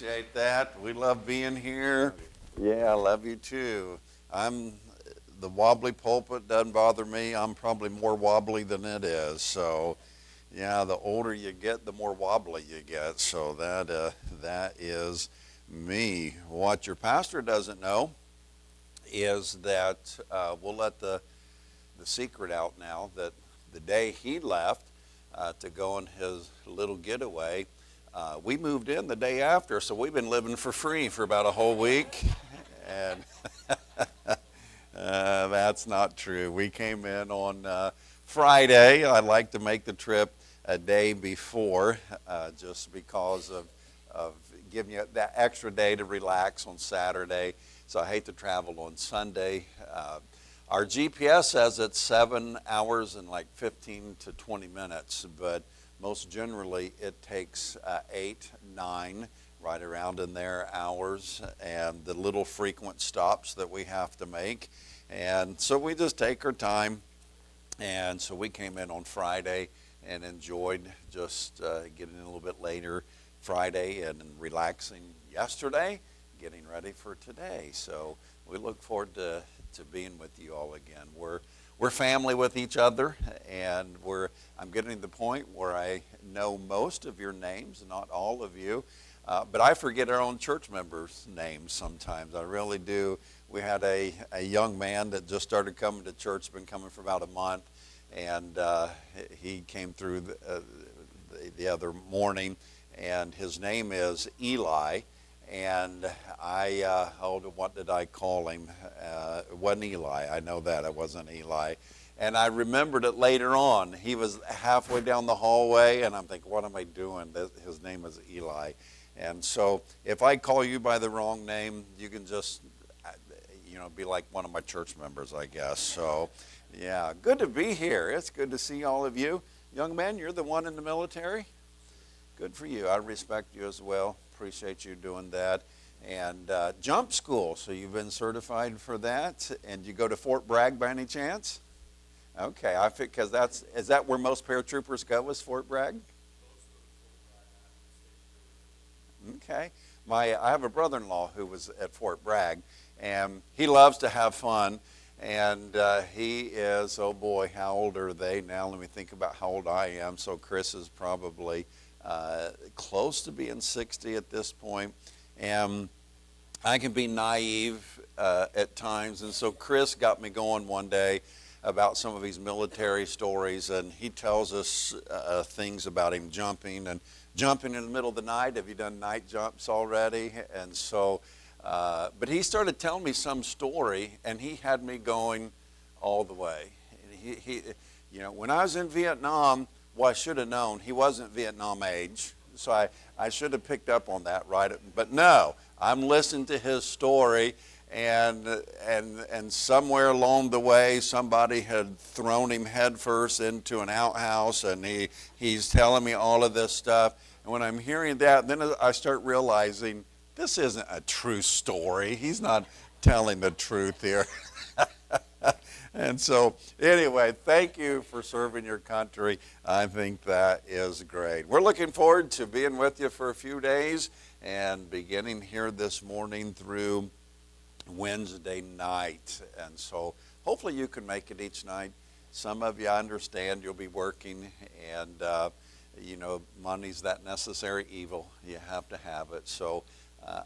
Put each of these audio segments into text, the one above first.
appreciate that. We love being here. Yeah, I love you too. I'm the wobbly pulpit doesn't bother me. I'm probably more wobbly than it is. So, yeah, the older you get, the more wobbly you get. So that is me. What your pastor doesn't know is that we'll let the secret out now that the day he left to go on his little getaway, we moved in the day after, so we've been living for free for about a whole week. And that's not true. We came in on Friday. I like to make the trip a day before just because of giving you that extra day to relax on Saturday. So I hate to travel on Sunday. Our GPS says it's 7 hours and like 15 to 20 minutes, but most generally it takes 8, 9, right around in there hours, and the little frequent stops that we have to make. And so we just take our time. And so we came in on Friday and enjoyed just getting in a little bit later Friday and relaxing yesterday, getting ready for today. So we look forward to being with you all again. We're family with each other, and I'm getting to the point where I know most of your names, not all of you, but I forget our own church members' names sometimes. I really do. We had a young man that just started coming to church, been coming for about a month, and he came through the other morning, and his name is Eli. And what did I call him? It wasn't Eli. I know that. It wasn't Eli. And I remembered it later on. He was halfway down the hallway, and I'm thinking, what am I doing? His name is Eli. And so if I call you by the wrong name, you can just, be like one of my church members, I guess. So, yeah, good to be here. It's good to see all of you. Young man, you're the one in the military? Good for you. I respect you as well. Appreciate you doing that. And jump school, so you've been certified for that. And you go to Fort Bragg by any chance? Okay, because is that where most paratroopers go, is Fort Bragg? Okay. I have a brother-in-law who was at Fort Bragg, and he loves to have fun. And he is, oh boy, how old are they now? Let me think about how old I am. So Chris is probably close to being 60 at this point, and I can be naive at times, and so Chris got me going one day about some of his military stories, and he tells us things about him jumping in the middle of the night. Have you done night jumps already? And so, but he started telling me some story, and he had me going all the way. He when I was in Vietnam, well, I should have known he wasn't Vietnam age, so I should have picked up on that, right? But no, I'm listening to his story, and somewhere along the way, somebody had thrown him headfirst into an outhouse, and he's telling me all of this stuff. And when I'm hearing that, then I start realizing this isn't a true story. He's not telling the truth here. And so, anyway, thank you for serving your country. I think that is great. We're looking forward to being with you for a few days and beginning here this morning through Wednesday night. And so, hopefully you can make it each night. Some of you, I understand, you'll be working, and, money's that necessary evil. You have to have it. So,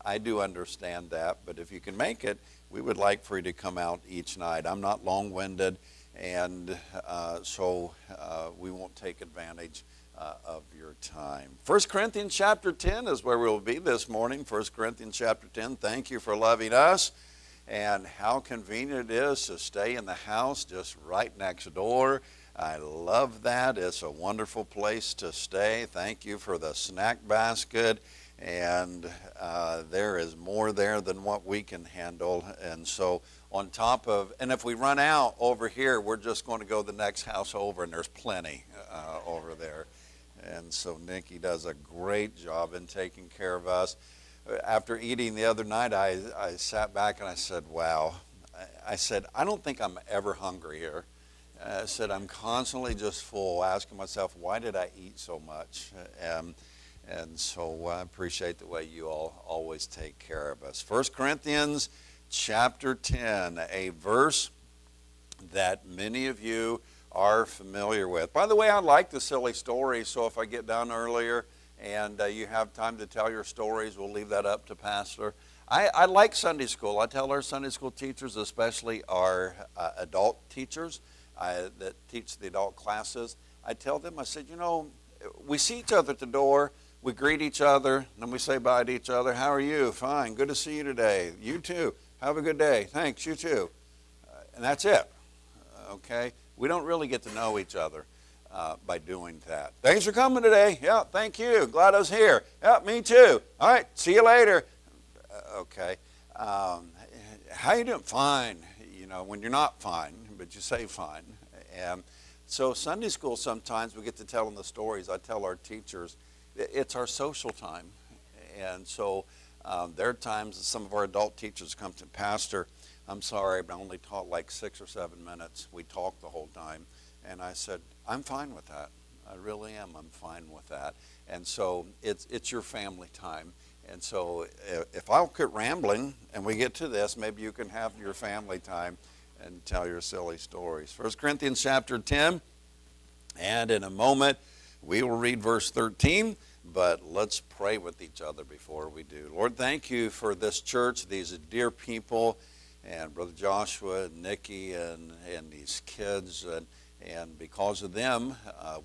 I do understand that, but if you can make it, we would like for you to come out each night. I'm not long-winded, and so we won't take advantage of your time. 1 Corinthians chapter 10 is where we'll be this morning. 1 Corinthians chapter 10, thank you for loving us, and how convenient it is to stay in the house just right next door. I love that. It's a wonderful place to stay. Thank you for the snack basket. And there is more there than what we can handle. And so on top of, and if we run out over here, we're just going to go the next house over, and there's plenty over there. And so Nikki does a great job in taking care of us. After eating the other night, I sat back and I said, wow. I said, I don't think I'm ever hungry here. I said, I'm constantly just full, asking myself, why did I eat so much? And so I appreciate the way you all always take care of us. 1 Corinthians chapter 10, a verse that many of you are familiar with. By the way, I like the silly stories, so if I get done earlier and you have time to tell your stories, we'll leave that up to Pastor. I like Sunday school. I tell our Sunday school teachers, especially our adult teachers that teach the adult classes, I tell them, I said, we see each other at the door, we greet each other, and we say bye to each other. How are you? Fine. Good to see you today. You too. Have a good day. Thanks. You too. And that's it. Okay? We don't really get to know each other by doing that. Thanks for coming today. Yeah, thank you. Glad I was here. Yeah, me too. All right, see you later. Okay. How you doing? Fine. When you're not fine, but you say fine. And so Sunday school, sometimes we get to tell them the stories. I tell our teachers, it's our social time. And so there are times that some of our adult teachers come to Pastor, I'm sorry, but I only taught like 6 or 7 minutes. We talked the whole time. And I said, I'm fine with that. I really am. I'm fine with that. And so it's your family time. And so if I'll quit rambling and we get to this, maybe you can have your family time and tell your silly stories. 1 Corinthians chapter 10, and in a moment we will read verse 13, but let's pray with each other before we do. Lord, thank you for this church, these dear people, and Brother Joshua and Nikki and these kids, and because of them,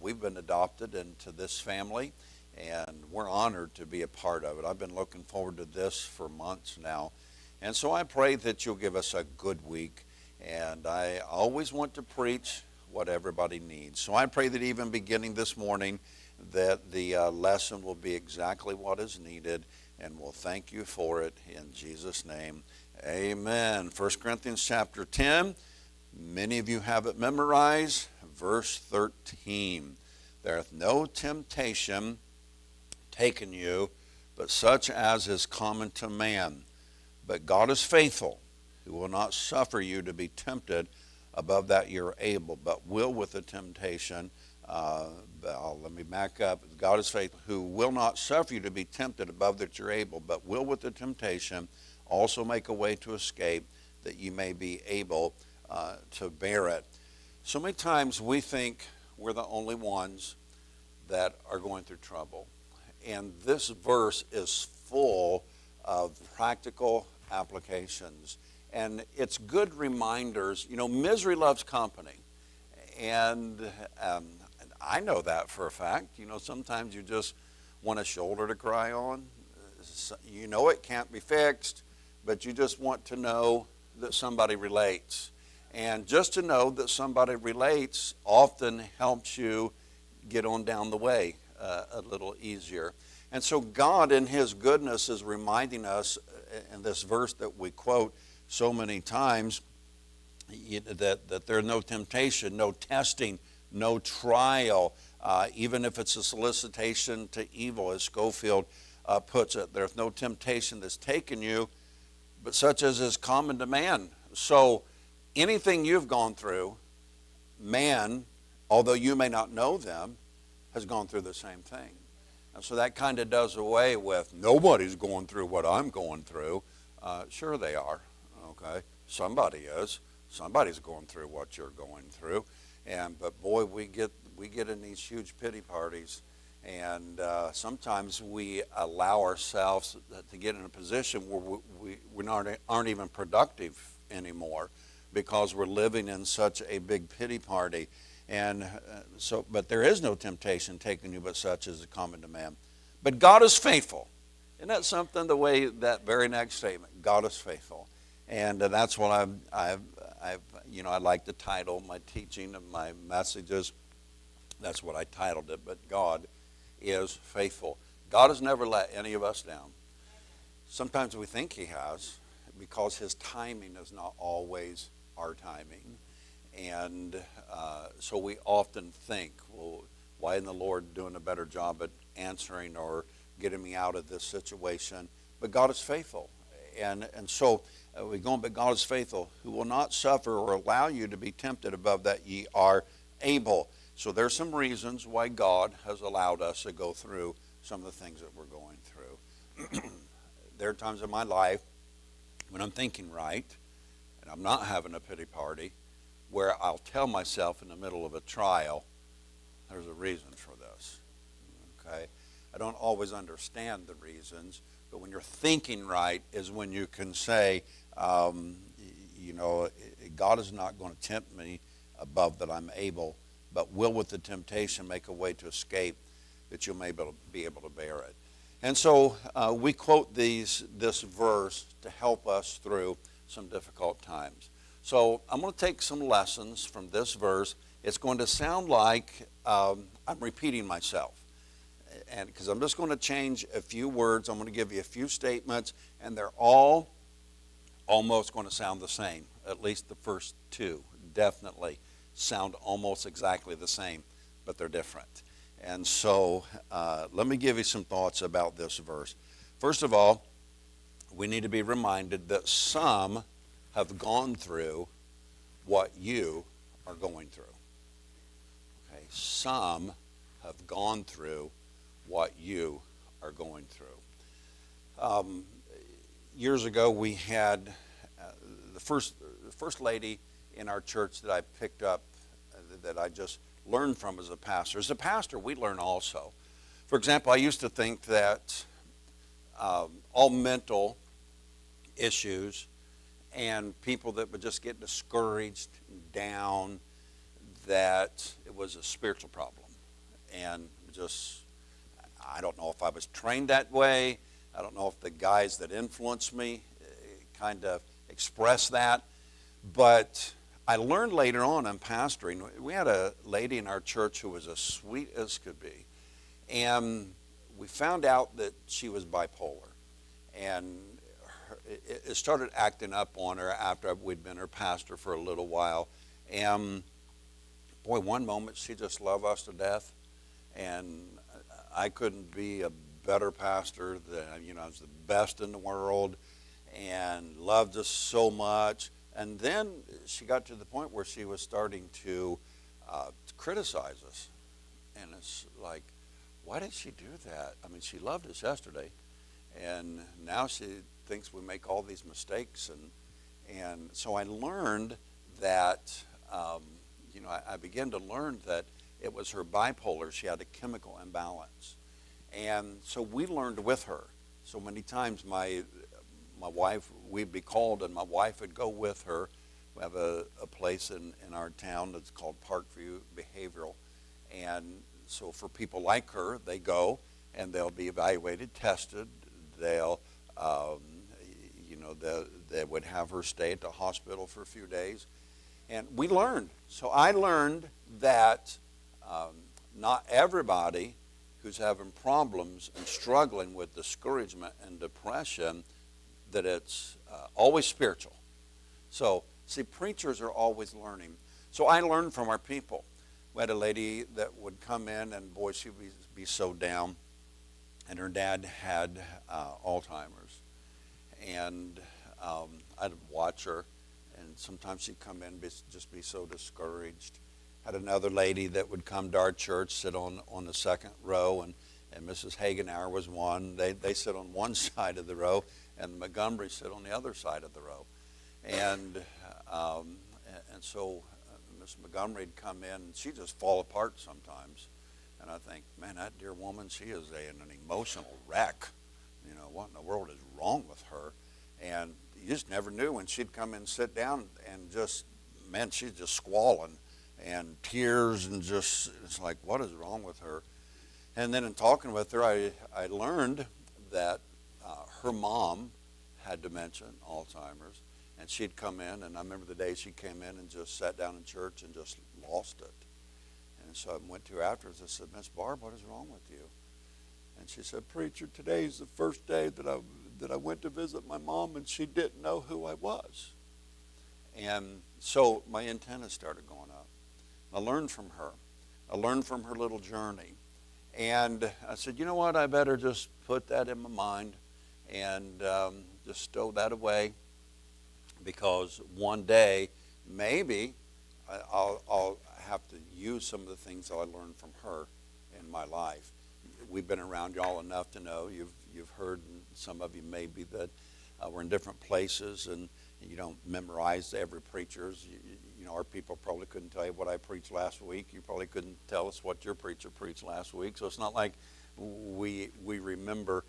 we've been adopted into this family. And we're honored to be a part of it. I've been looking forward to this for months now. And so I pray that you'll give us a good week. And I always want to preach what everybody needs. So I pray that even beginning this morning, that the lesson will be exactly what is needed. And we'll thank you for it in Jesus' name. Amen. 1 Corinthians chapter 10. Many of you have it memorized. Verse 13. There hath no temptation taken you, but such as is common to man. But God is faithful, who will not suffer you to be tempted above that you're able, but will with the temptation, let me back up. God is faithful, who will not suffer you to be tempted above that you're able, but will with the temptation also make a way to escape, that you may be able to bear it. So many times we think we're the only ones that are going through trouble. And this verse is full of practical applications. And it's good reminders. Misery loves company. And I know that for a fact. Sometimes you just want a shoulder to cry on. It can't be fixed, but you just want to know that somebody relates. And just to know that somebody relates often helps you get on down the way a little easier. And so God in his goodness is reminding us in this verse that we quote so many times that there's no temptation, no testing, no trial, even if it's a solicitation to evil, as Schofield puts it. There's no temptation that's taken you, but such as is common to man. So anything you've gone through, man, although you may not know them, has gone through the same thing. And so that kind of does away with nobody's going through what I'm going through. Sure they are, okay? Somebody is. Somebody's going through what you're going through. But boy, we get in these huge pity parties, and sometimes we allow ourselves to get in a position where we aren't even productive anymore because we're living in such a big pity party. And but there is no temptation taken you but such as is common to man. But God is faithful. Isn't that something, the way that very next statement, God is faithful. And that's what I like to title my teaching and my messages. That's what I titled it, but God is faithful. God has never let any of us down. Sometimes we think he has, because his timing is not always our timing. And so we often think, well, why isn't the Lord doing a better job at answering or getting me out of this situation? But God is faithful. And so we go on, but God is faithful, who will not suffer or allow you to be tempted above that ye are able. So there's some reasons why God has allowed us to go through some of the things that we're going through. There are times in my life when I'm thinking right, and I'm not having a pity party, where I'll tell myself in the middle of a trial, there's a reason for this. Okay? I don't always understand the reasons, but when you're thinking right is when you can say, God is not going to tempt me above that I'm able, but will with the temptation make a way to escape that you'll be able to bear it. And so we quote this verse to help us through some difficult times. So I'm going to take some lessons from this verse. It's going to sound like I'm repeating myself, and because I'm just going to change a few words. I'm going to give you a few statements, and they're all almost going to sound the same. At least the first two definitely sound almost exactly the same, but they're different. And so let me give you some thoughts about this verse. First of all, we need to be reminded that some have gone through what you are going through. Okay, some have gone through what you are going through. Years ago, we had the first lady in our church that I picked up, that I just learn from as a pastor. As a pastor, we learn also. For example, I used to think that all mental issues and people that would just get discouraged, down, that it was a spiritual problem. And just, I don't know if I was trained that way. I don't know if the guys that influenced me kind of expressed that. But I learned later on in pastoring, we had a lady in our church who was as sweet as could be. And we found out that she was bipolar. And it started acting up on her after we'd been her pastor for a little while. And boy, one moment she just loved us to death. And I couldn't be a better pastor. I was the best in the world and loved us so much. And then she got to the point where she was starting to criticize us. And it's like, why did she do that? I mean, she loved us yesterday, and now she thinks we make all these mistakes. And so I learned that, I began to learn that it was her bipolar. She had a chemical imbalance. And so we learned with her. So many times my wife, we'd be called, and my wife would go with her. We have a place in our town that's called Parkview Behavioral. And so for people like her, they go, and they'll be evaluated, tested. They'll, they would have her stay at the hospital for a few days. And we learned. So I learned that not everybody who's having problems and struggling with discouragement and depression, that it's always spiritual. So, see, preachers are always learning. So I learned from our people. We had a lady that would come in, and boy, she would be so down. And her dad had Alzheimer's. And I'd watch her, and sometimes she'd come in and just be so discouraged. Had another lady that would come to our church, sit on the second row, and Mrs. Hagenauer was one. They sit on one side of the row, and the Montgomerys sit on the other side of the row. And so Miss Montgomery'd come in, and she'd just fall apart sometimes. And I think, man, that dear woman, she is an emotional wreck. What in the world is wrong with her? And you just never knew when she'd come in and sit down, and just, man, she's just squalling and tears, and just, it's like, what is wrong with her? And then in talking with her, I learned that her mom had dementia, Alzheimer's, and she'd come in, and I remember the day she came in and just sat down in church and just lost it. And so I went to her afterwards. I said, Miss Barb, what is wrong with you? And she said, Preacher, today's the first day that I went to visit my mom, and she didn't know who I was. And so my antennas started going up. I learned from her. I learned from her little journey. And I said, you know what, I better just put that in my mind and just stow that away, because one day maybe I'll have to use some of the things I learned from her in my life. we've been around y'all enough to know. You've heard, and some of you maybe, that we're in different places, and you don't memorize every preacher's. You know, our people probably couldn't tell you what I preached last week. You probably couldn't tell us what your preacher preached last week. So it's not like we remember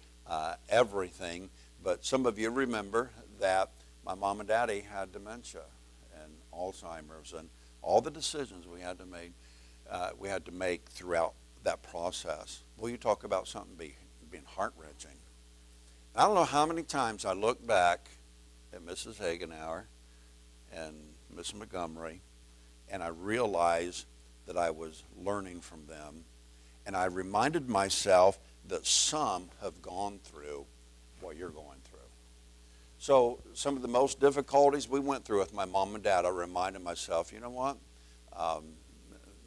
everything. But some of you remember that my mom and daddy had dementia and Alzheimer's, and all the decisions we had to make throughout that process. Well, you talk about something being heart-wrenching. I don't know how many times I look back at Mrs. Hagenauer and Miss Montgomery, and I realized that I was learning from them, and I reminded myself that some have gone through what you're going through. So some of the most difficulties we went through with my mom and dad, I reminded myself, you know what?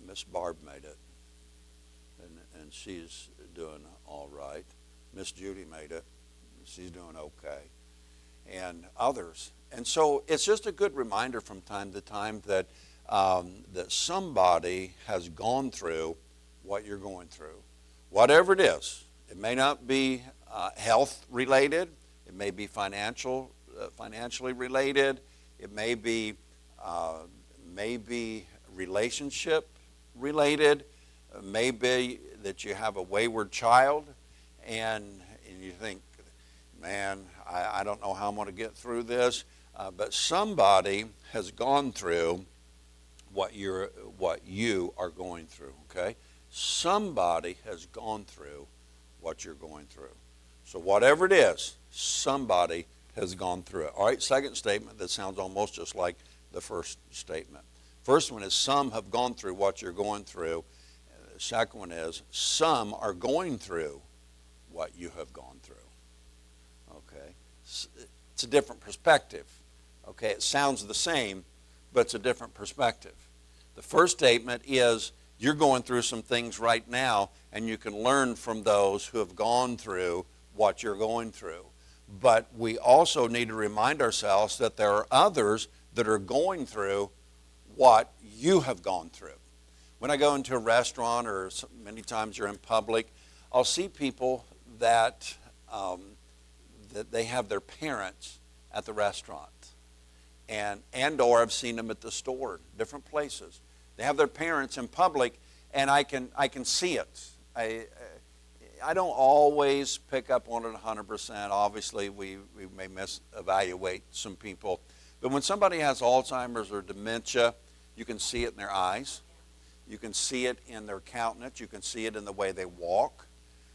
Miss Barb made it, and she's doing all right. Miss Judy made it. She's doing okay. And others. And so it's just a good reminder from time to time that that somebody has gone through what you're going through. Whatever it is. It may not be health related. It may be financially related. It may be relationship related. Maybe that you have a wayward child, and you think, man, I don't know how I'm going to get through this. But somebody has gone through what you are going through. Okay, somebody has gone through what you're going through. So whatever it is, somebody has gone through it. All right, second statement that sounds almost just like the first statement. First one is some have gone through what you're going through. The second one is some are going through what you have gone through. Okay, it's a different perspective. Okay, it sounds the same, but it's a different perspective. The first statement is you're going through some things right now, and you can learn from those who have gone through what you're going through. But we also need to remind ourselves that there are others that are going through what you have gone through. When I go into a restaurant, or many times you're in public, I'll see people that they have their parents at the restaurant, and or I've seen them at the store, different places. They have their parents in public, and I can see it. I don't always pick up on it 100%. Obviously, we may misevaluate some people. But when somebody has Alzheimer's or dementia, you can see it in their eyes. You can see it in their countenance. You can see it in the way they walk.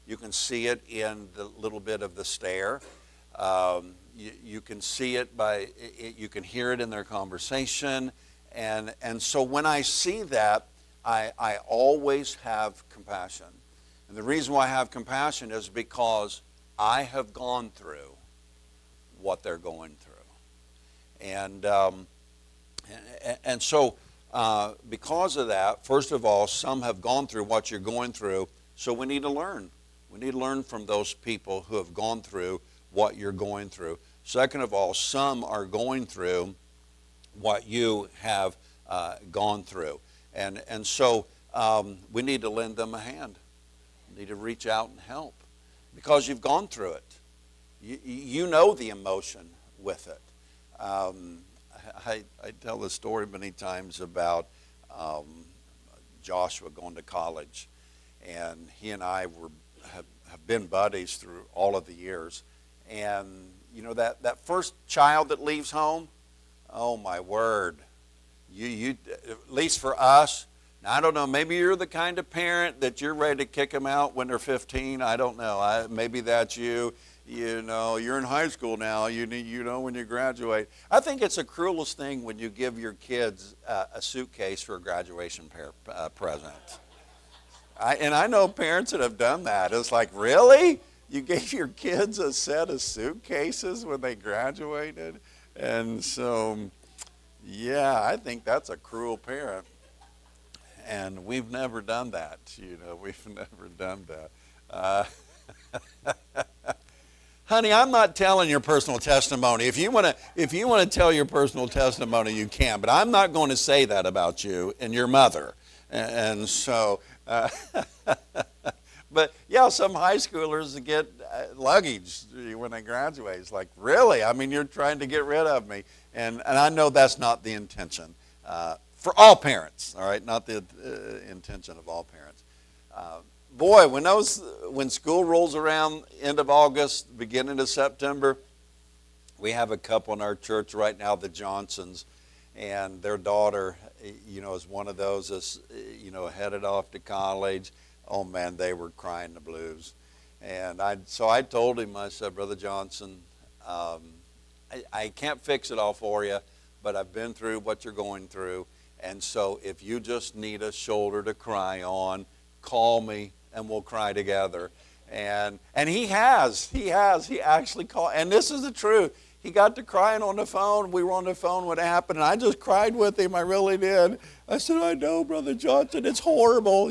You can see it in the little bit of the stare. You can see it you can hear it in their conversation. And so when I see that, I always have compassion. And the reason why I have compassion is because I have gone through what they're going through. And so because of that, first of all, some have gone through what you're going through, so we need to learn. We need to learn from those people who have gone through what you're going through. Second of all, some are going through what you have gone through. And so we need to lend them a hand. We need to reach out and help because you've gone through it. You know the emotion with it. I tell this story many times about Joshua going to college, and he and I have been buddies through all of the years. And you know that first child that leaves home, oh my word, you at least for us. Now, I don't know, maybe you're the kind of parent that you're ready to kick them out when they're 15. I don't know. Maybe that's you. You know, you're in high school now. You know when you graduate. I think it's the cruelest thing when you give your kids a suitcase for a graduation present. And I know parents that have done that. It's like, really? You gave your kids a set of suitcases when they graduated? And so, yeah, I think that's a cruel parent. And we've never done that. You know, we've never done that. Honey, I'm not telling your personal testimony. If you want to tell your personal testimony, you can. But I'm not going to say that about you and your mother. And so, But yeah, some high schoolers get luggage when they graduate. It's like, really? I mean, you're trying to get rid of me. And I know that's not the intention for all parents, all right? Not the intention of all parents. Boy, when school rolls around end of August, beginning of September, we have a couple in our church right now, the Johnsons, and their daughter, is one of those that's, headed off to college. Oh man, they were crying the blues. And so I told him, I said, Brother Johnson, I can't fix it all for you, but I've been through what you're going through. And so if you just need a shoulder to cry on, call me and we'll cry together. And he actually called, and this is the truth. He got to crying on the phone. We were on the phone when it happened, and I just cried with him. I really did. I said, I know, Brother Johnson, it's horrible.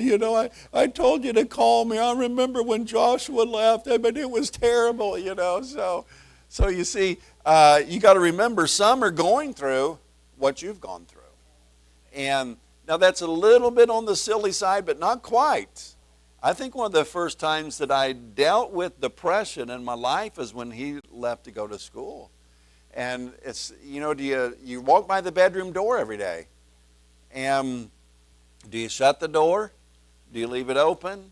I told you to call me. I remember when Joshua left, but it was terrible, So you see, you got to remember, some are going through what you've gone through. And now that's a little bit on the silly side, but not quite. I think one of the first times that I dealt with depression in my life is when he left to go to school. And it's, do you walk by the bedroom door every day? And do you shut the door? Do you leave it open?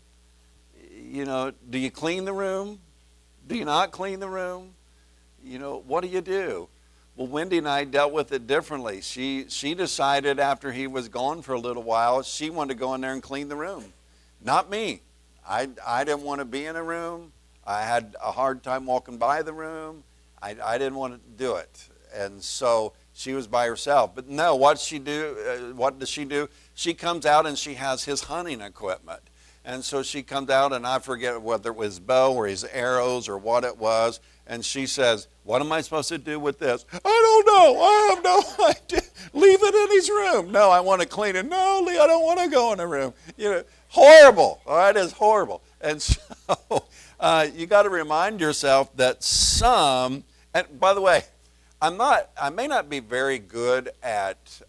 Do you clean the room? Do you not clean the room? What do you do? Well, Wendy and I dealt with it differently. She decided after he was gone for a little while, she wanted to go in there and clean the room. Not me. I didn't want to be in a room. I had a hard time walking by the room. I didn't want to do it. And so she was by herself. But no, what does she do? She comes out and she has his hunting equipment. And so she comes out, and I forget whether it was bow or his arrows or what it was. And she says, what am I supposed to do with this? I don't know. I have no idea. Leave it in his room. No, I want to clean it. No, Lee, I don't want to go in the room. Horrible. All right, it's horrible. And so you got to remind yourself that some, and by the way, I may not be very good at,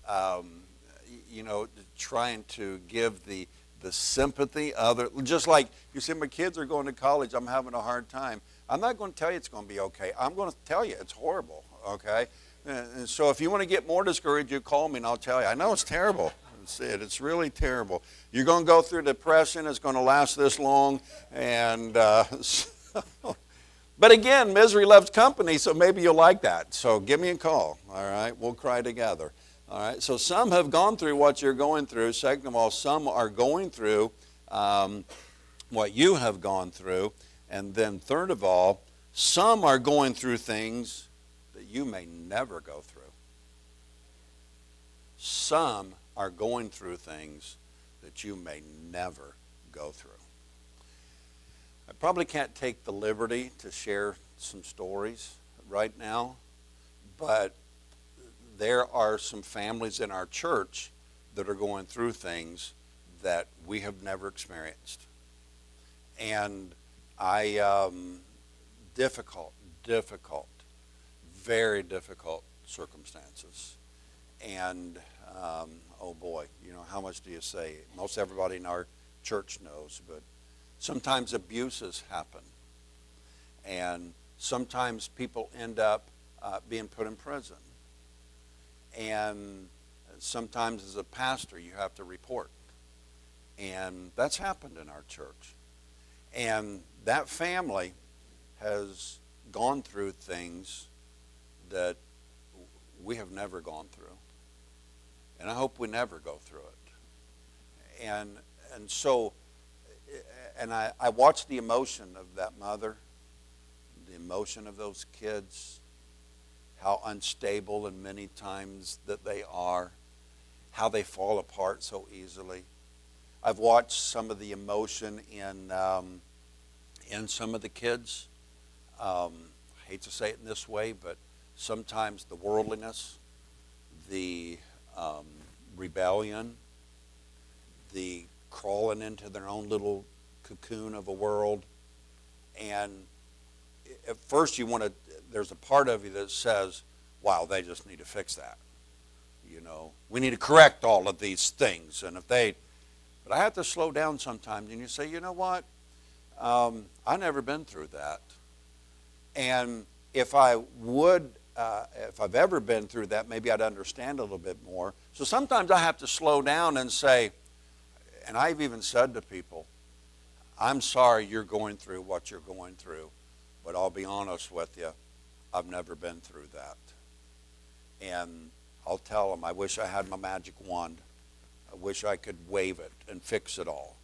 trying to give the sympathy just like you see my kids are going to college, I'm having a hard time. I'm not going to tell you it's going to be okay. I'm going to tell you it's horrible, okay? And so if you want to get more discouraged, you call me and I'll tell you. I know it's terrible. It's really terrible. You're going to go through depression. It's going to last this long. And but again, misery loves company, so maybe you'll like that. So give me a call, all right? We'll cry together. All right, so some have gone through what you're going through. Second of all, some are going through what you have gone through. And then third of all, some are going through things that you may never go through. Some are going through things that you may never go through. I probably can't take the liberty to share some stories right now, but there are some families in our church that are going through things that we have never experienced. And difficult, very difficult circumstances. And, oh boy, how much do you say? Most everybody in our church knows, but sometimes abuses happen. And sometimes people end up being put in prison. And sometimes as a pastor, you have to report. And that's happened in our church. And that family has gone through things that we have never gone through. And I hope we never go through it. And so, I watched the emotion of that mother, the emotion of those kids, how unstable and many times that they are, how they fall apart so easily. I've watched some of the emotion in some of the kids. I hate to say it in this way, but sometimes the worldliness, the rebellion, the crawling into their own little cocoon of a world. And at first there's a part of you that says, wow, they just need to fix that. We need to correct all of these things. But I have to slow down sometimes and you say, you know what? I've never been through that. And if I would, if I've ever been through that, maybe I'd understand a little bit more. So sometimes I have to slow down and say, and I've even said to people, I'm sorry you're going through what you're going through, but I'll be honest with you, I've never been through that. And I'll tell them, I wish I had my magic wand. I wish I could wave it and fix it all.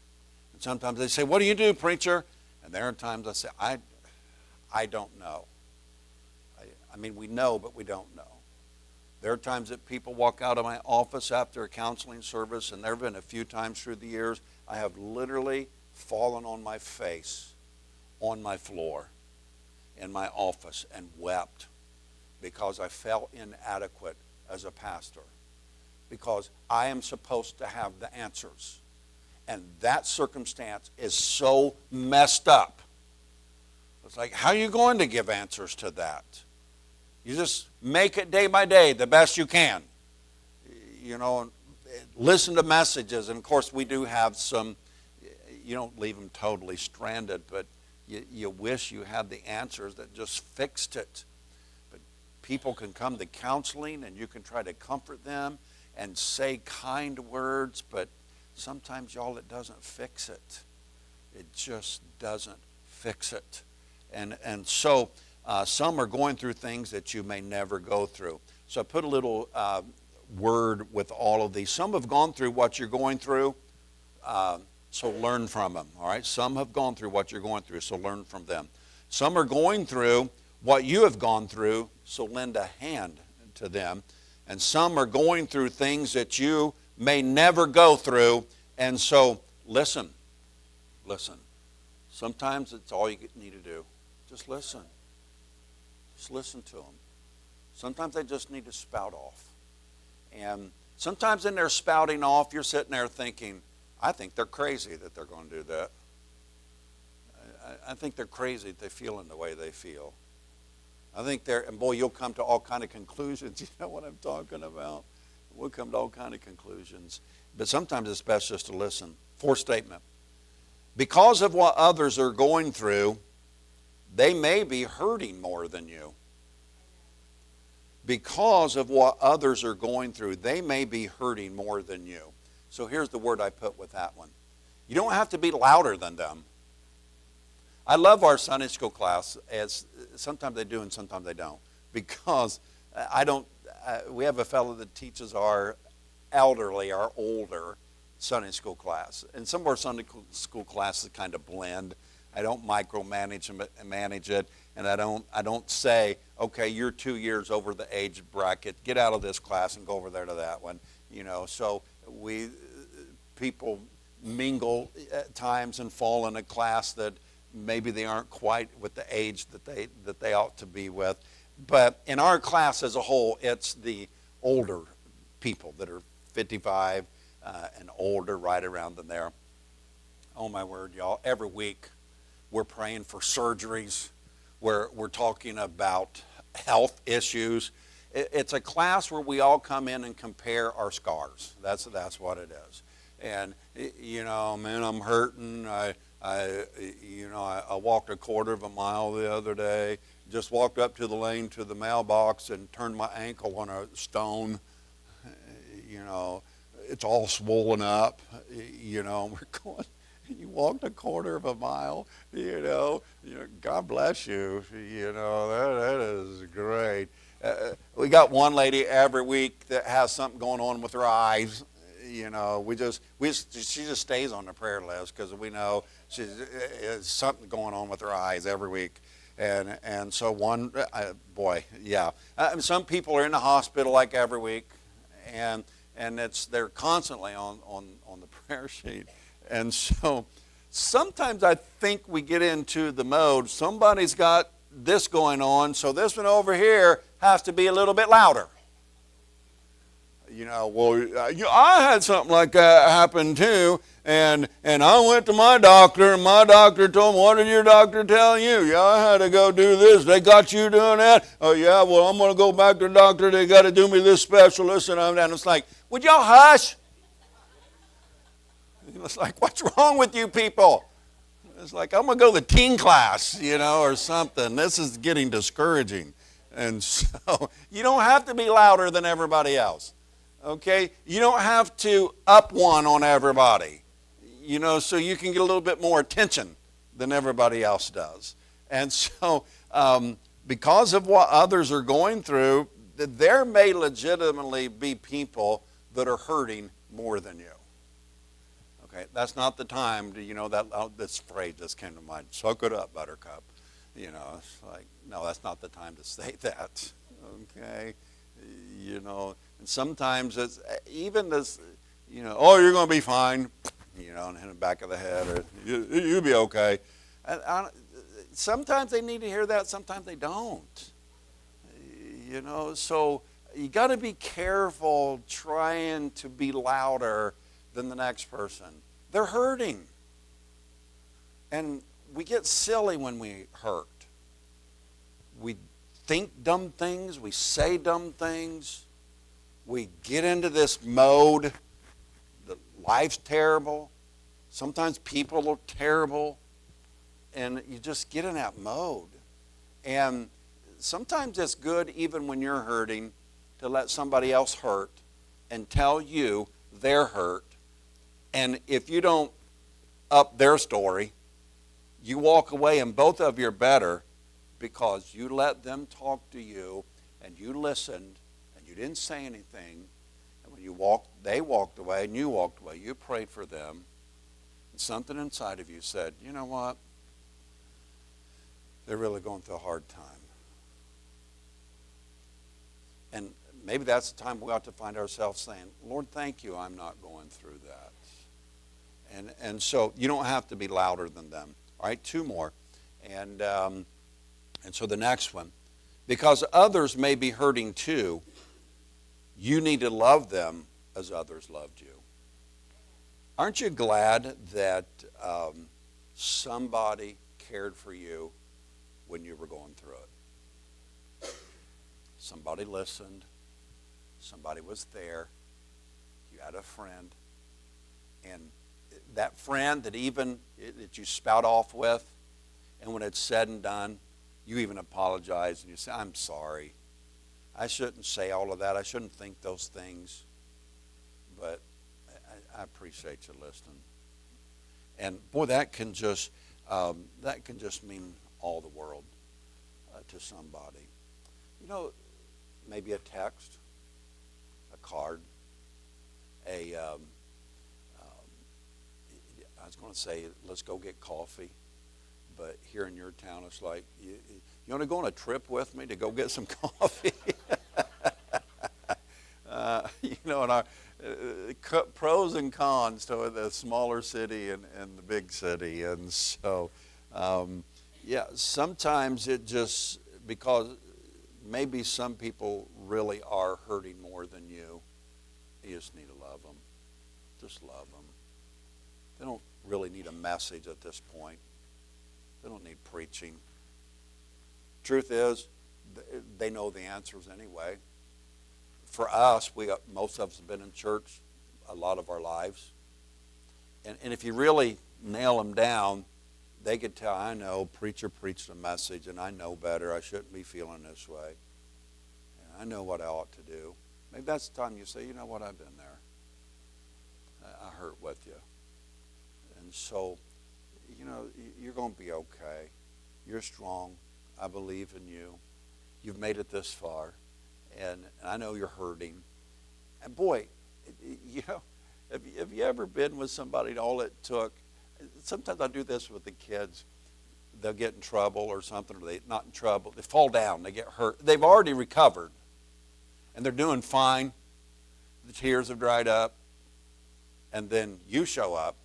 And sometimes they say, what do you do, preacher? And there are times I say, I don't know. I mean, we know, but we don't know. There are times that people walk out of my office after a counseling service, and there have been a few times through the years, I have literally fallen on my face on my floor in my office and wept because I felt inadequate as a pastor, because I am supposed to have the answers. And that circumstance is so messed up. It's like, how are you going to give answers to that? You just make it day by day the best you can. You know, listen to messages. And of course, we do have some, you don't leave them totally stranded, but you wish you had the answers that just fixed it. But people can come to counseling and you can try to comfort them and say kind words, but sometimes, y'all, it doesn't fix it. It just doesn't fix it. And so some are going through things that you may never go through. So I put a little word with all of these. Some have gone through what you're going through, so learn from them. All right? Some have gone through what you're going through, so learn from them. Some are going through what you have gone through, so lend a hand to them. And some are going through things that you may never go through, and so listen. Sometimes it's all you need to do. Just listen. Just listen to them. Sometimes they just need to spout off. And sometimes in their spouting off, you're sitting there thinking, I think they're crazy that they're going to do that. I think they're crazy that they feel in the way they feel. I think and boy, you'll come to all kind of conclusions. You know what I'm talking about? We'll come to all kind of conclusions. But sometimes it's best just to listen. Fourth statement. Because of what others are going through, they may be hurting more than you. Because of what others are going through, they may be hurting more than you. So here's the word I put with that one. You don't have to be louder than them. I love our Sunday school class, as sometimes they do and sometimes they don't. Because we have a fellow that teaches our elderly, our older Sunday school class. And some of our Sunday school classes kind of blend. I don't micromanage it, and I don't say, okay, you're 2 years over the age bracket. Get out of this class and go over there to that one. You know, so people mingle at times and fall in a class that maybe they aren't quite with the age that they ought to be with. But in our class as a whole, it's the older people that are 55 and older, right around in there. Oh my word, y'all! Every week we're praying for surgeries. We're talking about health issues. It's a class where we all come in and compare our scars. That's what it is. And you know, man, I'm hurting. I walked a quarter of a mile the other day. Just walked up to the lane to the mailbox and turned my ankle on a stone. You know, it's all swollen up. You know, we're going. You walked a quarter of a mile. You know, God bless you. You know, that is great. We got one lady every week that has something going on with her eyes. You know, she just stays on the prayer list because we know she's something going on with her eyes every week. And so some people are in the hospital like every week, and they're constantly on the prayer sheet. And so sometimes I think we get into the mode, somebody's got this going on, so this one over here has to be a little bit louder. You know, well, I had something like that happen too, and I went to my doctor, and my doctor told me, what did your doctor tell you? Yeah, I had to go do this. They got you doing that? Oh, yeah, well, I'm going to go back to the doctor. They got to do me this specialist, and it's like, would y'all hush? It's like, what's wrong with you people? It's like, I'm going to go to the teen class, or something. This is getting discouraging. And so you don't have to be louder than everybody else. Okay? You don't have to up one on everybody. So you can get a little bit more attention than everybody else does. And so because of what others are going through, there may legitimately be people that are hurting more than you. Okay, that's not the time to, this phrase just came to mind, soak it up, buttercup. It's like, no, that's not the time to say that. Okay, and sometimes it's even this, oh, you're going to be fine, and in the back of the head, or you'll be okay. Sometimes they need to hear that, sometimes they don't. So you got to be careful trying to be louder than the next person. They're hurting. And we get silly when we hurt. We think dumb things. We say dumb things. We get into this mode that life's terrible. Sometimes people are terrible. And you just get in that mode. And sometimes it's good, even when you're hurting, to let somebody else hurt and tell you they're hurt. And if you don't up their story, you walk away and both of you are better because you let them talk to you and you listened and you didn't say anything. And when they walked away and you walked away, you prayed for them. And something inside of you said, you know what? They're really going through a hard time. And maybe that's the time we ought to find ourselves saying, Lord, thank you, I'm not going through that. And so you don't have to be louder than them. All right, two more. And so the next one. Because others may be hurting too, you need to love them as others loved you. Aren't you glad that somebody cared for you when you were going through it? Somebody listened. Somebody was there. You had a friend. And that friend that you spout off with, and when it's said and done, you even apologize and you say, I'm sorry. I shouldn't say all of that. I shouldn't think those things. But I appreciate you listening. And boy, that can just mean all the world to somebody. Maybe a text, a card, I was going to say, let's go get coffee. But here in your town, it's like, you want to go on a trip with me to go get some coffee? And our pros and cons to the smaller city and the big city. And so, sometimes it just, because maybe some people really are hurting more than you, you just need to love them. Just love them. They don't really need a message at this point. They don't need preaching. Truth is, they know the answers anyway. For us, most of us have been in church a lot of our lives. And if you really nail them down, they could tell, I know, preacher preached a message, and I know better. I shouldn't be feeling this way. And I know what I ought to do. Maybe that's the time you say, you know what, I've been there. I hurt with you. And so, you're going to be okay. You're strong. I believe in you. You've made it this far. And I know you're hurting. And boy, have you ever been with somebody, all it took, sometimes I do this with the kids. They'll get in trouble or something, or they're not in trouble. They fall down. They get hurt. They've already recovered. And they're doing fine. The tears have dried up. And then you show up,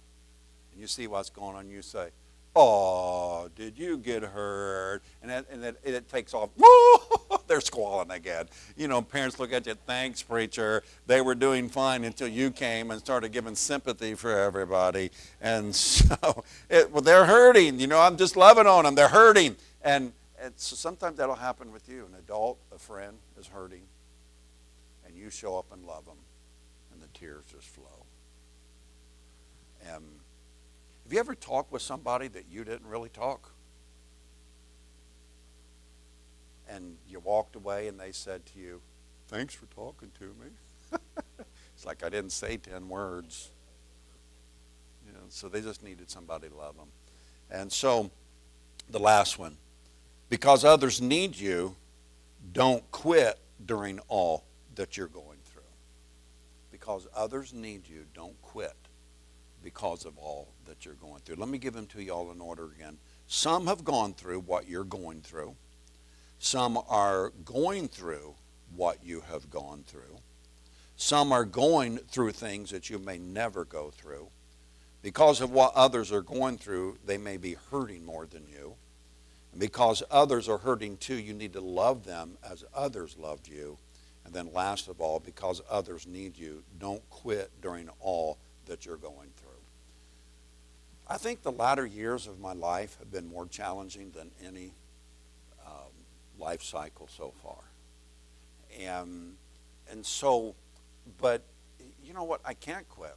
and you see what's going on. You say, oh, did you get hurt? And it takes off. They're squalling again. Parents look at you, thanks, preacher. They were doing fine until you came and started giving sympathy for everybody. And so, they're hurting. I'm just loving on them. They're hurting. And so sometimes that'll happen with you. An adult, a friend, is hurting. And you show up and love them. And the tears just flow. Have you ever talked with somebody that you didn't really talk? And you walked away and they said to you, thanks for talking to me. It's like I didn't say 10 words. You know, so they just needed somebody to love them. And so the last one, because others need you, don't quit during all that you're going through. Because others need you, don't quit because of all that you're going through. Let me give them to you all in order again. Some have gone through what you're going through. Some are going through what you have gone through. Some are going through things that you may never go through. Because of what others are going through, they may be hurting more than you. And because others are hurting too, you need to love them as others loved you. And then last of all, because others need you, don't quit during all that you're going through. I think the latter years of my life have been more challenging than any life cycle so far. And so, but you know what? I can't quit.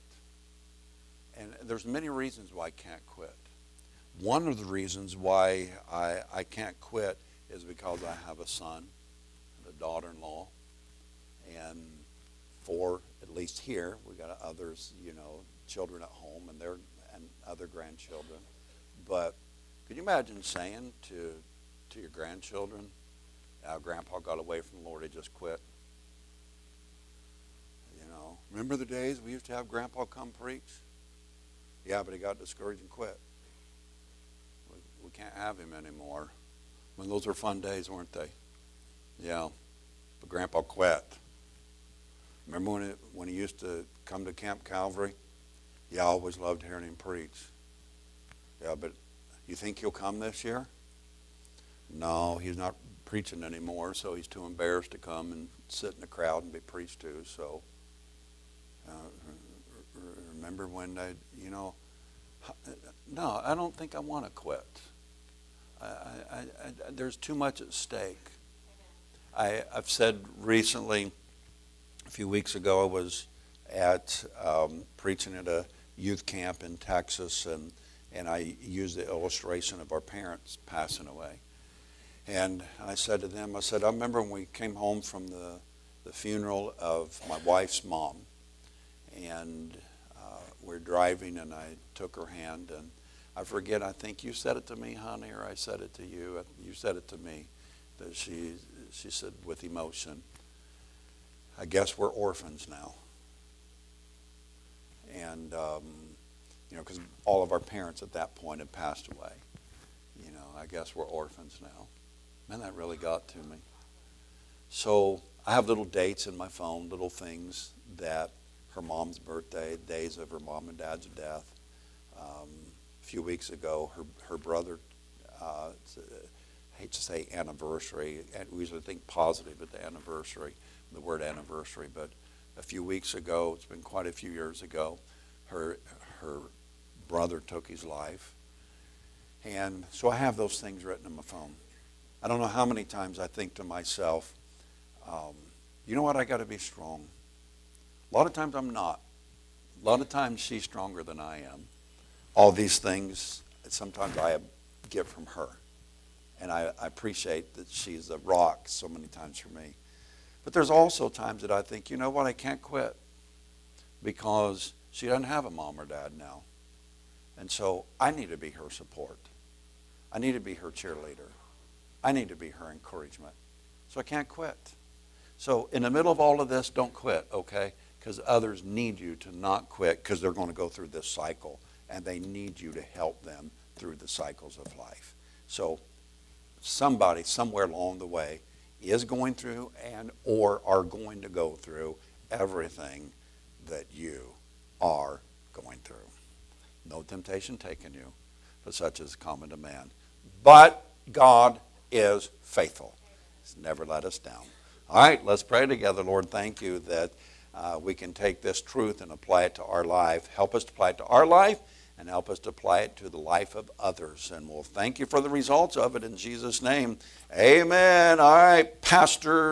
And there's many reasons why I can't quit. One of the reasons why I can't quit is because I have a son and a daughter-in-law, and 4, at least here, we got others, children at home and other grandchildren. But could you imagine saying to your grandchildren, Grandpa got away from the Lord, he just quit? Remember the days we used to have Grandpa come preach? Yeah, but he got discouraged and quit. We can't have him anymore. When those were fun days, weren't they? Yeah, but Grandpa quit. Remember when he used to come to Camp Calvary? Yeah, I always loved hearing him preach. Yeah, but you think he'll come this year? No, he's not preaching anymore, so he's too embarrassed to come and sit in the crowd and be preached to. So remember when no, I don't think I want to quit. There's too much at stake. I've said recently, a few weeks ago, I was at preaching at a youth camp in Texas, and I used the illustration of our parents passing away. And I said to them, I remember when we came home from the funeral of my wife's mom, and we're driving, and I took her hand, and I forget, I think you said it to me, honey, or I said it to you. You said it to me, that she said with emotion, I guess we're orphans now. And, because all of our parents at that point had passed away. I guess we're orphans now. Man, that really got to me. So I have little dates in my phone, little things that her mom's birthday, days of her mom and dad's death. A few weeks ago, her brother, I hate to say anniversary, we usually think positive at the anniversary, the word anniversary, but a few weeks ago, it's been quite a few years ago, her brother took his life. And so I have those things written in my phone. I don't know how many times I think to myself, you know what, I got to be strong. A lot of times I'm not. A lot of times she's stronger than I am. All these things, sometimes I get from her. And I appreciate that she's a rock so many times for me. But there's also times that I think, you know what, I can't quit. Because she doesn't have a mom or dad now. And so I need to be her support. I need to be her cheerleader. I need to be her encouragement. So I can't quit. So in the middle of all of this, don't quit, okay? Because others need you to not quit because they're going to go through this cycle. And they need you to help them through the cycles of life. So somebody somewhere along the way is going through and or are going to go through everything that you are going through. No temptation taken you, but such is common to man. But God is faithful. He's never let us down. All right, let's pray together. Lord, thank you that we can take this truth and apply it to our life. Help us to apply it to our life and help us to apply it to the life of others. And we'll thank you for the results of it in Jesus' name. Amen. All right, Pastor.